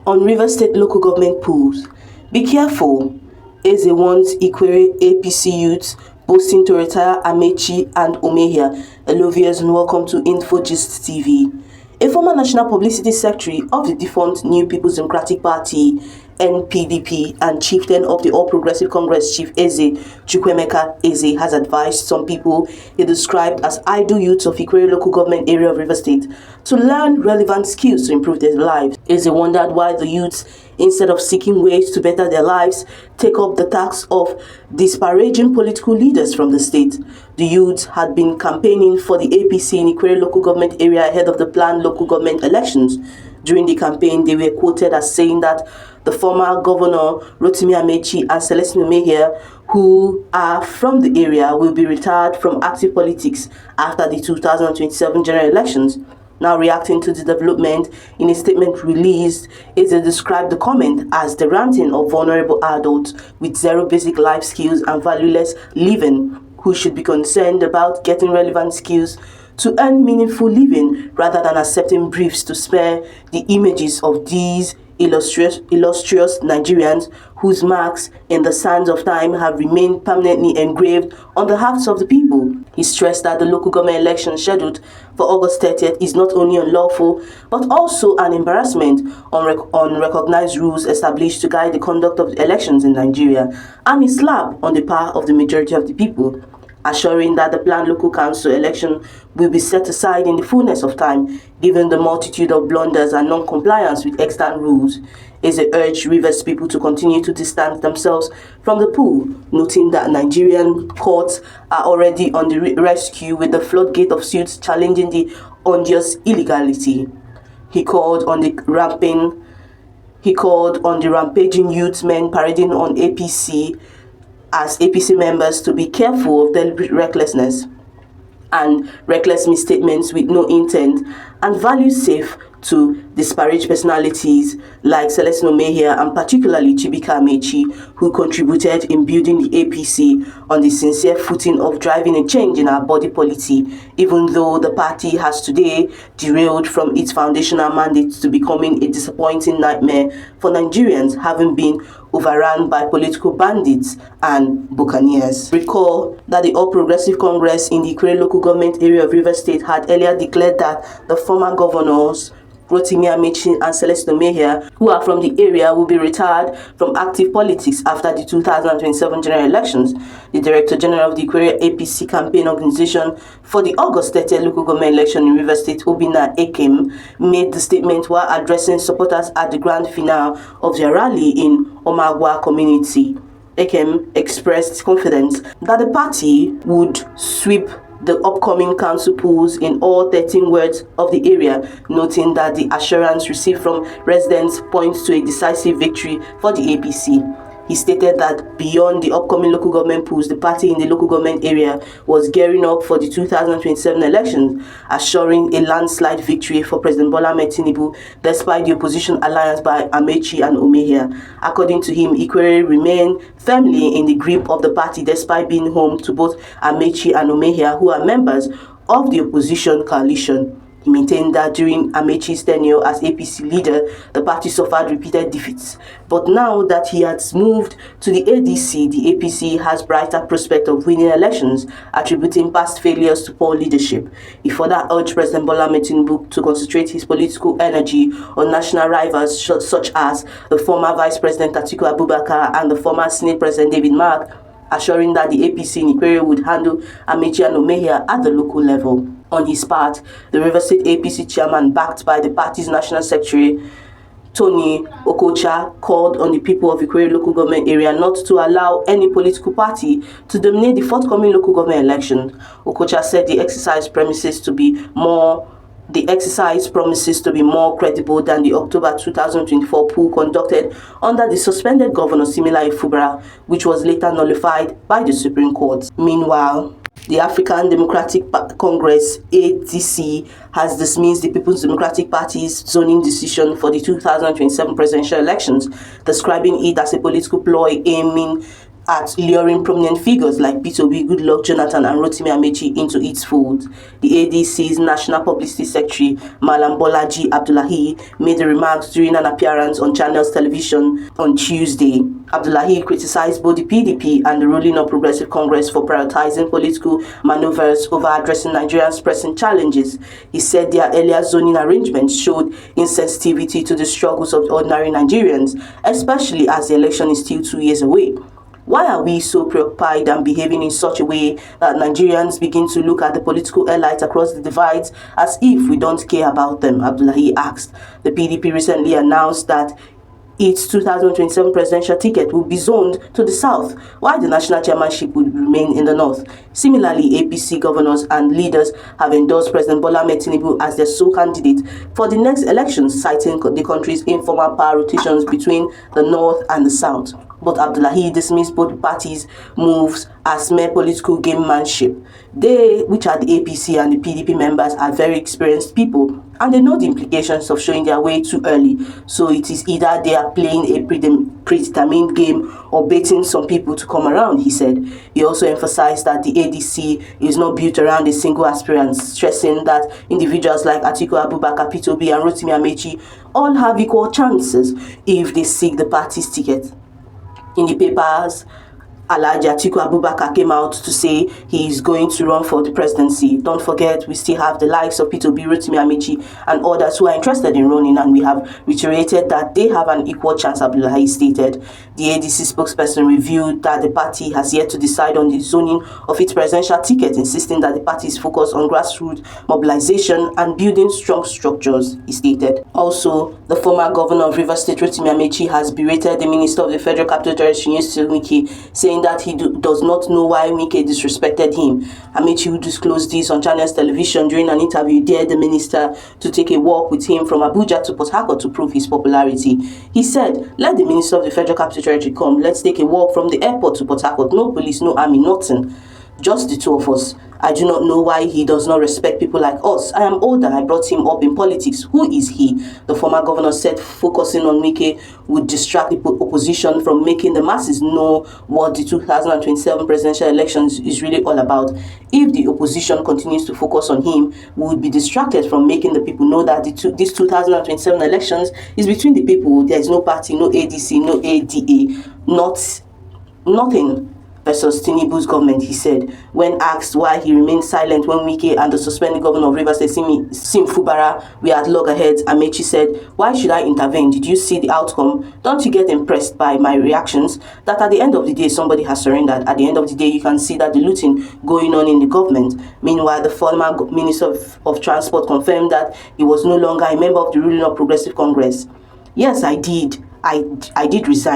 On River State local government polls, be careful, Eze warns Ikwere APC youths boasting to retire Ameachi and Umehia. Hello viewers and welcome to InfoGist TV. A former National Publicity Secretary of the defunct New People's Democratic Party (NPDP) and chieftain of the All Progressive Congress, Chief Eze Chukwuemeka Eze, has advised some people he described as idle youths of Ikwere local government area of River State to learn relevant skills to improve their lives. Eze wondered why the youths, instead of seeking ways to better their lives, take up the task of disparaging political leaders from the state. The youths had been campaigning for the APC in Ikwere local government area ahead of the planned local government elections. During the campaign, they were quoted as saying that the former governor, Ameachi and Celestine Umehia, who are from the area, will be retired from active politics after the 2027 general elections. Now reacting to the development, in a statement released, Eze described the comment as the ranting of vulnerable adults with zero basic life skills and valueless living, who should be concerned about getting relevant skills to earn meaningful living rather than accepting briefs to spare the images of these illustrious Nigerians whose marks in the sands of time have remained permanently engraved on the hearts of the people. He stressed that the local government election scheduled for August 30th is not only unlawful but also an embarrassment on recognized rules established to guide the conduct of the elections in Nigeria, and a slap on the power of the majority of the people. Assuring that the planned local council election will be set aside in the fullness of time, given the multitude of blunders and non-compliance with extant rules. Eze urged Rivers people to continue to distance themselves from the pool, noting that Nigerian courts are already on the rescue with the floodgate of suits challenging the unjust illegality. He called on the rampaging youth men parading on APC members to be careful of deliberate recklessness and reckless misstatements with no intent, and value safe to disparage personalities like Celestine Umehia and particularly Chibuike Ameachi, who contributed in building the APC on the sincere footing of driving a change in our body policy, even though the party has today derailed from its foundational mandate to becoming a disappointing nightmare for Nigerians, having been overrun by political bandits and buccaneers. Recall that the All Progressive Congress in the Ikwere local government area of River State had earlier declared that the former governors, Ameachi and Celestine Umehia, who are from the area, will be retired from active politics after the 2027 general elections. The Director General of the Ikwere APC campaign organization for the August 30th local government election in River State, Obinna Ekem, made the statement while addressing supporters at the grand finale of their rally in Omagwa community. Ekem expressed confidence that the party would sweep the upcoming council polls in all 13 wards of the area, noting that the assurance received from residents points to a decisive victory for the APC. He stated that beyond the upcoming local government polls, the party in the local government area was gearing up for the 2027 elections, assuring a landslide victory for President Bola Ahmed Tinubu despite the opposition alliance by Ameachi and Umehia. According to him, Ikwere remained firmly in the grip of the party despite being home to both Ameachi and Umehia, who are members of the opposition coalition. He maintained that during Amechi's tenure as APC leader, the party suffered repeated defeats. But now that he has moved to the ADC, the APC has brighter prospect of winning elections, attributing past failures to poor leadership. He further urged President Bola Ahmed Tinubu to concentrate his political energy on national rivals such as the former Vice President Atiku Abubakar and the former Senate President David Mark, assuring that the APC in Ikwere would handle Ameachi and Umehia at the local level. On his part, the River State APC chairman, backed by the party's national secretary, Tony Okocha, called on the people of Ikwere local government area not to allow any political party to dominate the forthcoming local government election. Okocha said the exercise promises to be more credible than the October 2024 poll conducted under the suspended governor Simila Ifubara, which was later nullified by the Supreme Court. Meanwhile, the African Democratic Congress (ADC) has dismissed the People's Democratic Party's zoning decision for the 2027 presidential elections, describing it as a political ploy aiming at luring prominent figures like P2B, Goodluck Jonathan and Rotimi Amechi into its fold. The ADC's National Publicity Secretary, Malam Bolaji Abdullahi, made the remarks during an appearance on Channels Television on Tuesday. Abdullahi criticized both the PDP and the ruling All Progressive Congress for prioritizing political maneuvers over addressing Nigeria's pressing challenges. He said their earlier zoning arrangements showed insensitivity to the struggles of ordinary Nigerians, especially as the election is still 2 years away. Why are we so preoccupied and behaving in such a way that Nigerians begin to look at the political elites across the divides as if we don't care about them? Abdullahi asked. The PDP recently announced that its 2027 presidential ticket will be zoned to the south, while the national chairmanship will remain in the north. Similarly, APC governors and leaders have endorsed President Bola Ahmed Tinubu as their sole candidate for the next elections, citing the country's informal power rotations between the north and the south. But Abdullahi dismissed both parties' moves as mere political gamemanship. They, which are the APC and the PDP members, are very experienced people, and they know the implications of showing their way too early. So it is either they are playing a predetermined game or baiting some people to come around, he said. He also emphasized that the ADC is not built around a single aspirant, stressing that individuals like Atiku Abubakar, P2B and Rotimi Amechi all have equal chances if they seek the party's ticket. In the papers, Alhaji Atiku Abubakar came out to say he is going to run for the presidency. Don't forget, we still have the likes of P2B, Rotimi Amechi, and others who are interested in running, and we have reiterated that they have an equal chance, Abdullahi stated. The ADC spokesperson revealed that the party has yet to decide on the zoning of its presidential ticket, insisting that the party is focused on grassroots mobilization and building strong structures, he stated. Also, the former governor of Rivers State, Rotimi Amechi, has berated the minister of the Federal Capital Territory, Wike'S, saying that he does not know why Wike'S disrespected him. Amechi, who disclosed this on Channels Television during an interview, dared the minister to take a walk with him from Abuja to Port Harcourt to prove his popularity. He said, "Let the minister of the Federal Capital Territory come. Let's take a walk from the airport to Port Harcourt. No police, no army, nothing. Just the two of us. I do not know why he does not respect people like us. I am older. I brought him up in politics. Who is he?" The former governor said focusing on Wike'S would distract the opposition from making the masses know what the 2027 presidential elections is really all about. If the opposition continues to focus on him, we would be distracted from making the people know that this 2027 elections is between the people. There is no party, no ADC, no ADA, nothing versus Tinubu's government, he said. When asked why he remained silent when Wike'S and the suspended governor of Rivers State, Sim Fubara, were at loggerheads, Amechi said, "Why should I intervene? Did you see the outcome? Don't you get impressed by my reactions? That at the end of the day, somebody has surrendered. At the end of the day, you can see that the looting going on in the government." Meanwhile, the former Minister of Transport confirmed that he was no longer a member of the ruling All Progressive Congress. "Yes, I did. I did resign."